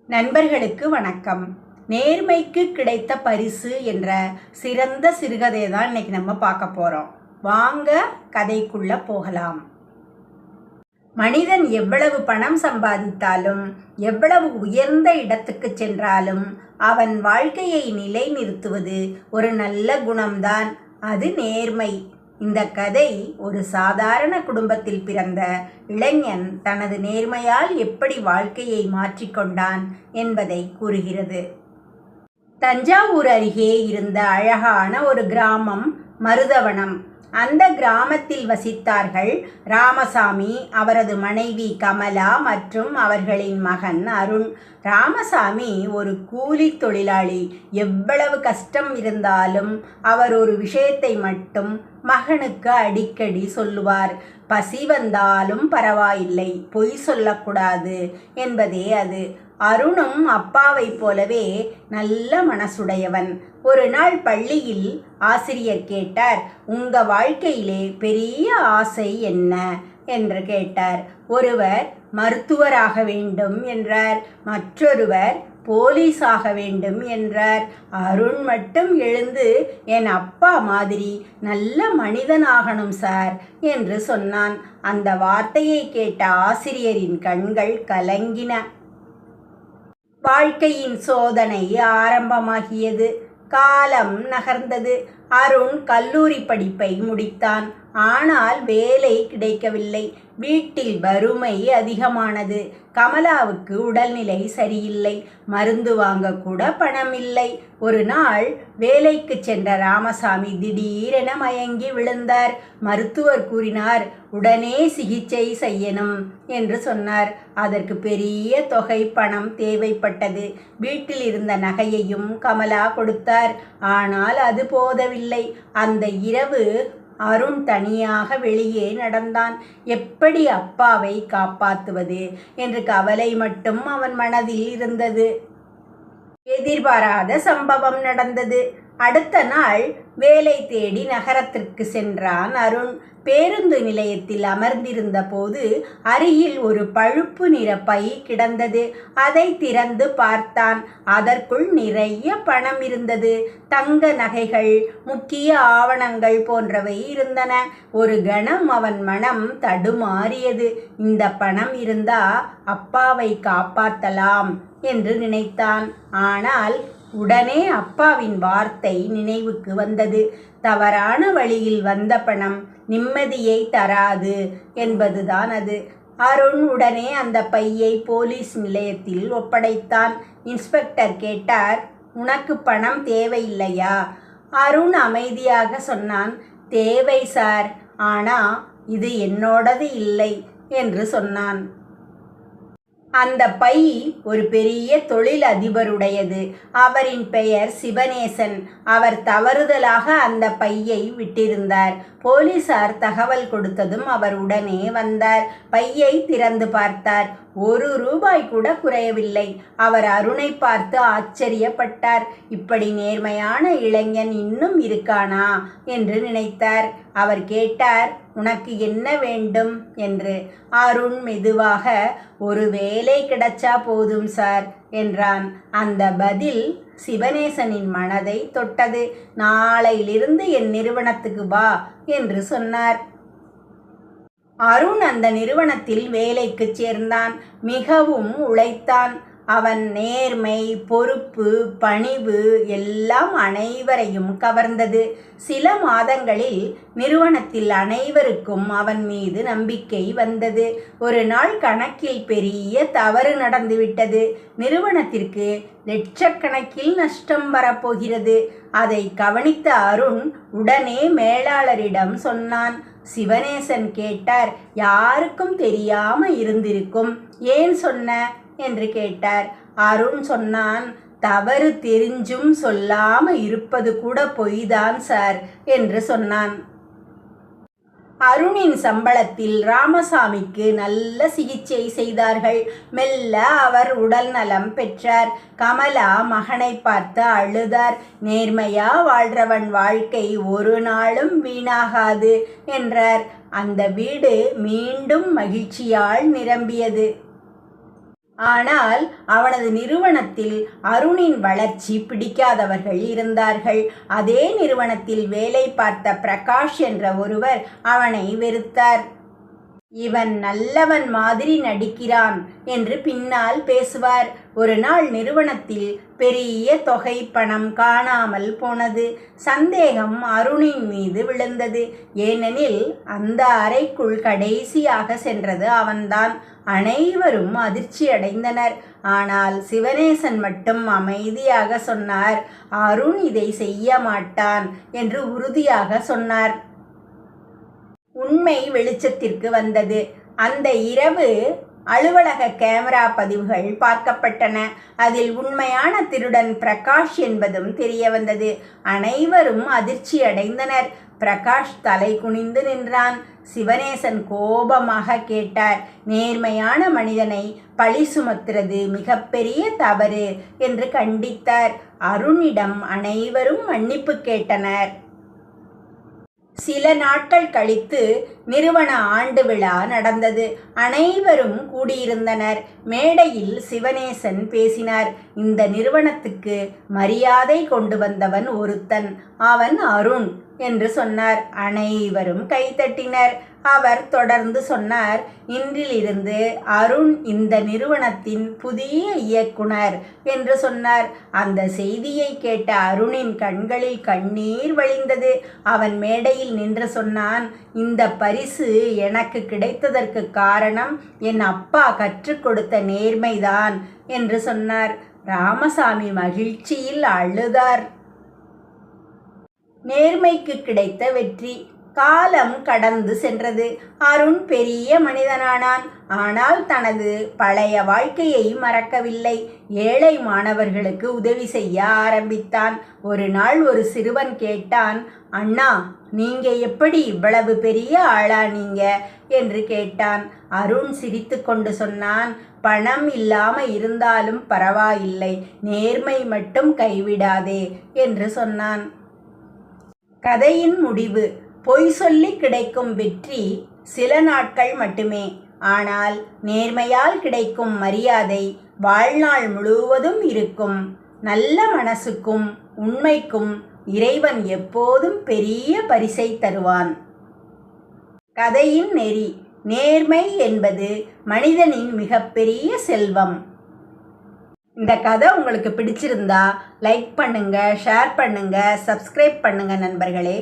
நண்பர்களுக்கு வணக்கம். நேர்மைக்கு கிடைத்த பரிசு என்ற சிறந்த சிறுகதையை தான் இன்னைக்கு நம்ம பார்க்க போகிறோம். வாங்க கதைக்குள்ள போகலாம். மனிதன் எவ்வளவு பணம் சம்பாதித்தாலும், எவ்வளவு உயர்ந்த இடத்துக்கு சென்றாலும் அவன் வாழ்க்கையை நிலைநிறுத்துவது ஒரு நல்ல குணம்தான். அது நேர்மை. இந்த கதை ஒரு சாதாரண குடும்பத்தில் பிறந்த இளைஞன் தனது நேர்மையால் எப்படி வாழ்க்கையை மாற்றிக்கொண்டான் என்பதை கூறுகிறது. தஞ்சாவூர் அருகே இருந்த அழகான ஒரு கிராமம் மருதவனம். அந்த கிராமத்தில் வசித்தார்கள் ராமசாமி, அவரது மனைவி கமலா மற்றும் அவர்களின் மகன் அருண். ராமசாமி ஒரு கூலி தொழிலாளி. எவ்வளவு கஷ்டம் இருந்தாலும் அவர் ஒரு விஷயத்தை மட்டும் மகனுக்கு அடிக்கடி சொல்லுவார். பசி வந்தாலும் பரவாயில்லை, பொய் சொல்லக்கூடாது என்பதே அது. அருணும் அப்பாவைப் போலவே நல்ல மனசுடையவன். ஒரு நாள் பள்ளியில் ஆசிரியர் கேட்டார், உங்க வாழ்க்கையிலே பெரிய ஆசை என்ன என்று கேட்டார். ஒருவர் மருத்துவராக வேண்டும் என்றார், மற்றொருவர் போலீஸ் ஆக வேண்டும் என்றார். அருண் மட்டும் எழுந்து, என் அப்பா மாதிரி நல்ல மனிதனாகணும் சார் என்று சொன்னான். அந்த வார்த்தையை கேட்ட ஆசிரியரின் கண்கள் கலங்கின. வாழ்க்கையின் சோதனை ஆரம்பமாகியது. காலம் நகர்ந்தது. அருண் கல்லூரி படிப்பை முடித்தான். ஆனால் வேலை கிடைக்கவில்லை. வீட்டில் வறுமை அதிகமானது. கமலாவுக்கு உடல்நிலை சரியில்லை. மருந்து வாங்க கூட பணம் இல்லை. ஒரு நாள் வேலைக்கு சென்ற ராமசாமி திடீரென மயங்கி விழுந்தார். மருத்துவர் கூறினார், உடனே சிகிச்சை செய்யணும் என்று சொன்னார். அதற்கு பெரிய தொகை பணம் தேவைப்பட்டது. வீட்டில் இருந்த நகையையும் கமலா கொடுத்தார். ஆனால் அது போதவில்லை. அந்த இரவு அருண் தனியாக வெளியே நடந்தான். எப்படி அப்பாவை காப்பாற்றுவது என்று கவலை மட்டும் அவன் மனதில் இருந்தது. எதிர்பாராத சம்பவம் நடந்தது. அடுத்த நாள் வேலை தேடி நகரத்திற்கு சென்றான் அருண். பேருந்து நிலையத்தில் அமர்ந்திருந்த போது அருகில் ஒரு பழுப்பு நிற பை கிடந்தது. அதை திறந்து பார்த்தான். அதற்குள் நிறைய பணம் இருந்தது. தங்க நகைகள், முக்கிய ஆவணங்கள் போன்றவை இருந்தன. ஒரு கணம் அவன் மனம் தடுமாறியது. இந்த பணம் இருந்தா அப்பாவை காப்பாற்றலாம் என்று நினைத்தான். ஆனால் உடனே அப்பாவின் வார்த்தை நினைவுக்கு வந்தது. தவறான வழியில் வந்த பணம் நிம்மதியை தராது என்பதுதான் அது. அருண் உடனே அந்த பையை போலீஸ் நிலையத்தில் ஒப்படைத்தான். இன்ஸ்பெக்டர் கேட்டார், உனக்கு பணம் தேவையில்லையா? அருண் அமைதியாக சொன்னான், தேவை சார், ஆனா இது என்னோடது இல்லை என்று சொன்னான். அந்த பை ஒரு பெரிய தொழில் அதிபருடையது. அவரின் பெயர் சிவனேசன். அவர் தவறுதலாக அந்த பையை விட்டிருந்தார். போலீசார் தகவல் கொடுத்ததும் அவர் உடனே வந்தார். பையை திறந்து பார்த்தார். ₹1 கூட குறையவில்லை. அவர் அருணை பார்த்து ஆச்சரியப்பட்டார். இப்படி நேர்மையான இளைஞன் இன்னும் இருக்கானா என்று நினைத்தார். அவர் கேட்டார், உனக்கு என்ன வேண்டும் என்று. அருண் மெதுவாக, ஒரு வேலை கிடைச்சா போதும் சார் என்றான். அந்த பதில் சிவனேசனின் மனதை தொட்டது. நாளையிலிருந்து என் நிறுவனத்துக்கு வா என்று சொன்னார். அருண் அந்த நிறுவனத்தில் வேலைக்கு சேர்ந்தான். மிகவும் உழைத்தான். அவன் நேர்மை, பொறுப்பு, பணிவு எல்லாம் அனைவரையும் கவர்ந்தது. சில மாதங்களில் நிறுவனத்தில் அனைவருக்கும் அவன் மீது நம்பிக்கை வந்தது. ஒரு நாள் கணக்கில் பெரிய தவறு நடந்துவிட்டது. நிறுவனத்திற்கு லட்சக்கணக்கில் நஷ்டம் வரப்போகிறது. அதை கவனித்த அருண் உடனே மேலாளரிடம் சொன்னான். சிவனேசன் கேட்டார், யாருக்கும் தெரியாம இருந்திருக்கும், ஏன் சொன்ன என்று கேட்டார். அருண் சொன்னான், தவறு தெரிஞ்சும் சொல்லாம இருப்பது கூட பொய்தான் சார் என்று சொன்னான். அருணின் சம்பளத்தில் ராமசாமிக்கு நல்ல சிகிச்சை செய்தார்கள். மெல்ல அவர் உடல் நலம் பெற்றார். கமலா மகனை பார்த்து அழுதார். நேர்மையா வாழ்றவன் வாழ்க்கை ஒரு நாளும் வீணாகாது என்றார். அந்த வீடு மீண்டும் மகிழ்ச்சியால் நிரம்பியது. ஆனால் அவனது நிறுவனத்தில் அருணின் வளர்ச்சி பிடிக்காதவர்கள் இருந்தார்கள். அதே நிறுவனத்தில் வேலை பார்த்த பிரகாஷ் என்ற ஒருவர் அவனை வெறுத்தார். இவன் நல்லவன் மாதிரி நடிக்கிறான் என்று பின்னால் பேசுவார். ஒரு நாள் நிறுவனத்தில் பெரிய தொகை பணம் காணாமல் போனது. சந்தேகம் அருணின் மீது விழுந்தது. ஏனெனில் அந்த அறைக்குள் கடைசியாக சென்றது அவன்தான். அனைவரும் அதிர்ச்சி அடைந்தனர். ஆனால் சிவனேசன் மட்டும் அமைதியாக சொன்னார், அருண் இதை செய்ய மாட்டான் என்று உறுதியாக சொன்னார். உண்மை வெளிச்சத்திற்கு வந்தது. அந்த இரவு அலுவலக கேமரா பதிவுகள் பார்க்கப்பட்டன. அதில் உண்மையான திருடன் பிரகாஷ் என்பதும் தெரிய வந்தது. அனைவரும் அதிர்ச்சி அடைந்தனர். பிரகாஷ் தலை குனிந்து நின்றான். சிவனேசன் கோபமாக கேட்டார், நேர்மையான மனிதனை பழி சுமத்துறது மிகப்பெரிய தவறு என்று கண்டித்தார். அருணிடம் அனைவரும் மன்னிப்பு கேட்டனர். சில நாட்கள் கழித்து நிறுவன ஆண்டு விழா நடந்தது. அனைவரும் கூடியிருந்தனர். மேடையில் சிவனேசன் பேசினார். இந்த நிறுவனத்துக்கு மரியாதை கொண்டு வந்தவன் ஒருத்தன், அவன் அருண் என்று சொன்னார். அனைவரும் கைதட்டினர். அவர் தொடர்ந்து சொன்னார், இன்றிலிருந்து அருண் இந்த நிறுவனத்தின் புதிய இயக்குனர் என்று சொன்னார். அந்த செய்தியை கேட்ட அருணின் கண்களில் கண்ணீர் வழிந்தது. அவன் மேடையில் நின்று சொன்னான், இந்த பரிசு எனக்கு கிடைத்ததற்கு காரணம் என் அப்பா கற்றுக் கொடுத்த நேர்மைதான் என்று சொன்னார். ராமசாமி மகிழ்ச்சியில் அழுதார். நேர்மைக்கு கிடைத்த வெற்றி. காலம் கடந்து சென்றது. அருண் பெரிய மனிதனானான். ஆனால் தனது பழைய வாழ்க்கையை மறக்கவில்லை. ஏழை மாணவர்களுக்கு உதவி செய்ய ஆரம்பித்தான். ஒரு நாள் ஒரு சிறுவன் கேட்டான், அண்ணா, நீங்க எப்படி இவ்வளவு பெரிய ஆளானீங்க என்று கேட்டான். அருண் சிரித்து கொண்டு சொன்னான், பணம் இல்லாம இருந்தாலும் பரவாயில்லை, நேர்மை மட்டும் கைவிடாதே என்று சொன்னான். கதையின் முடிவு. பொய் சொல்லி கிடைக்கும் வெற்றி சில நாட்கள் மட்டுமே. ஆனால் நேர்மையால் கிடைக்கும் மரியாதை வாழ்நாள் முழுவதும் இருக்கும். நல்ல மனசுக்கும் உண்மைக்கும் இறைவன் எப்போதும் பெரிய பரிசை தருவான். கதையின் நெறி. நேர்மை என்பது மனிதனின் மிகப்பெரிய செல்வம். இந்த கதை உங்களுக்கு பிடிச்சிருந்தா லைக் பண்ணுங்க, ஷேர் பண்ணுங்க, சப்ஸ்கிரைப் பண்ணுங்க நண்பர்களே.